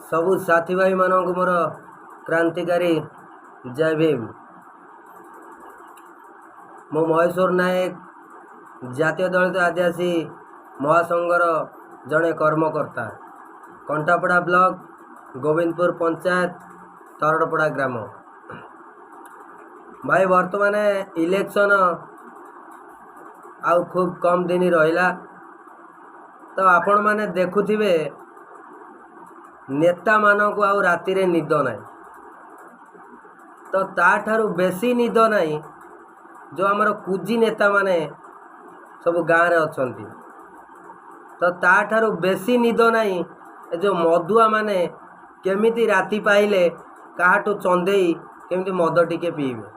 सबु साथी भाई मानक मोर क्रांतिकारी जय भीम। मो महेश्वर नायक जातीय दलित आदिवासी महासंघर जड़े कर्मकर्ता कंटापड़ा ब्लॉक गोविंदपुर पंचायत तरड़पड़ा ग्राम। भाई वर्तमान इलेक्शन आउ खूब कम दिन रहा तो आपण माने देखुथिबे नेता मानक आउ राति रे निद ना तो ताठारु बेसी निद ना जो आमर कुजी नेता माने सब गाँव रे अछंती तो ताठारु बेसी निद ना जो मदुआ माने केमिति राति पाइले काहाटू चंदेई केमिति मद टिके पीबे।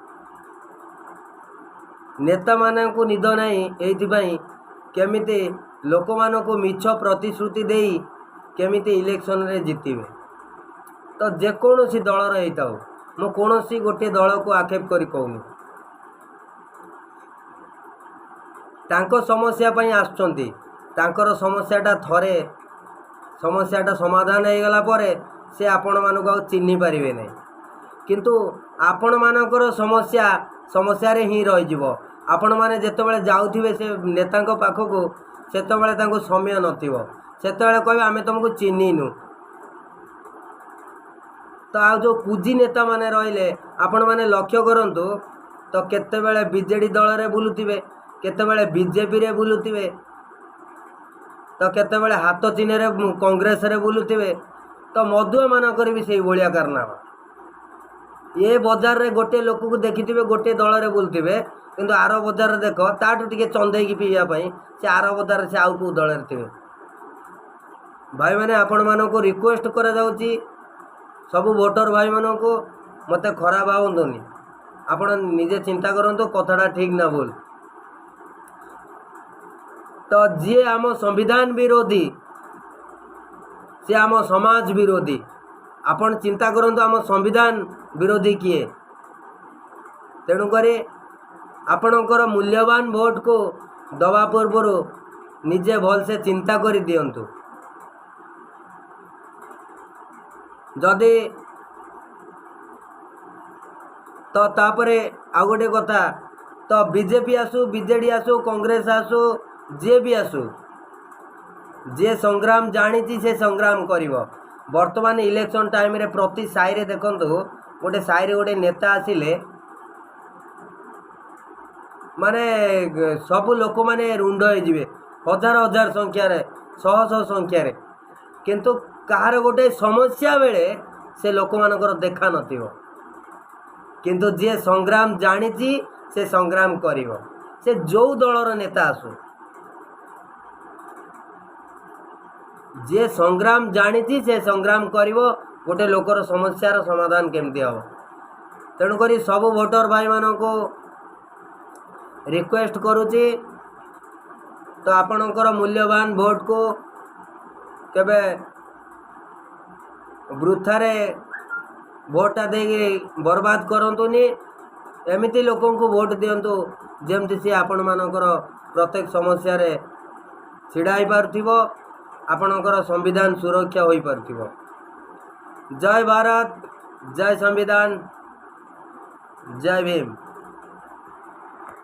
नेता मानकु निद नहीं एइथिपाई केमिति लोक मानकु मिछ प्रतिश्रुति देई केमिति इलेक्शन रे जितिबे। तो जेकोसी दल रहीताउ मो कोनोसी गोटे दल को आक्षेप करी कहूनी तांको समस्या पई आछंती तांकर समस्याटा थरे समस्याटा समाधान हो गला परे से आपण मानक आ चिन्हि पारिबे नै किंतु आपण मानकर समस्या समस्या रे ही रही जिवो। आपण माने जेतेबेले जाउथिबे से नेतांको पाखको सेतेबेले तांको समय नथिबो सेतेबेले कहबे आमे तुमको चिन्हिनु। तो आ जो कुजी नेता माने रहिले आपण माने लक्ष्य करंतु तो केतेबेले बीजेडी दल रे बुलुथिबे केतेबेले बीजेपी रे बुलुथिबे तो केतेबेले हाथ चिन्ह रे कांग्रेस रे बुलुथिबे। तो मधुआ मानकर भी से भलिया कारनामा ये बजार रे गोटे लोक को देखिथिबे गोटे दल रे बुलथिबे किंतु आर बजार रे देखो ताटू टिके चंदेई की पीया पई से आर बजार से आउ को दल रे थिबे। भाई माने आपण मानको रिक्वेस्ट करा जाउची सबु वोटर भाई मानको मते खराब भावंतुनी आपण निजे चिंता करंतु कथाटा ठीक ना बोल। तो जे आम संविधान विरोधी से आम समाज विरोधी आपण चिंता करंतु आम संविधान विरोधी किए तेणुक आपणकर मूल्यवान भोट को दवा पूर्वर निजे भल से चिंता कर दियंतु। जदि तो तापरे आ गोटे कथा तो बीजेपी आसु बीजेडी आसु कांग्रेस आसु जे भी आसु जे संग्राम जानी से संग्राम करिवो। वर्तमान इलेक्शन टाइम रे प्रति साई रे देखंतु गोटे साई रे गोटे नेता आसिले माने सब लोक माने रुंड हो जिवे हजार हजार संख्या रे शह शह संख्या रे किंतु कहार गोटे समस्या बेले से लोक मानकर देखा नथिबो किंतु जे संग्राम जानी से संग्राम करिवो से जो दलर नेता आसु जे संग्राम जानी से संग्राम करिवो गोटे लोकर समस्यार समाधान केमती हम। तेणुक सब वोटर भाई मान को रिक्वेस्ट करुची तो आपणकर मूल्यवान भोट को केबे वृथारे भोटा दे बर्बाद करंतुनी एमिति लोकों को भोट दियंतु जेमति से आपण मानकर प्रत्येक समस्या रे छिड़ाई पारथिबो आपणकर संविधान सुरक्षा होई पारथिबो। जय भारत जय संविधान जय भीम।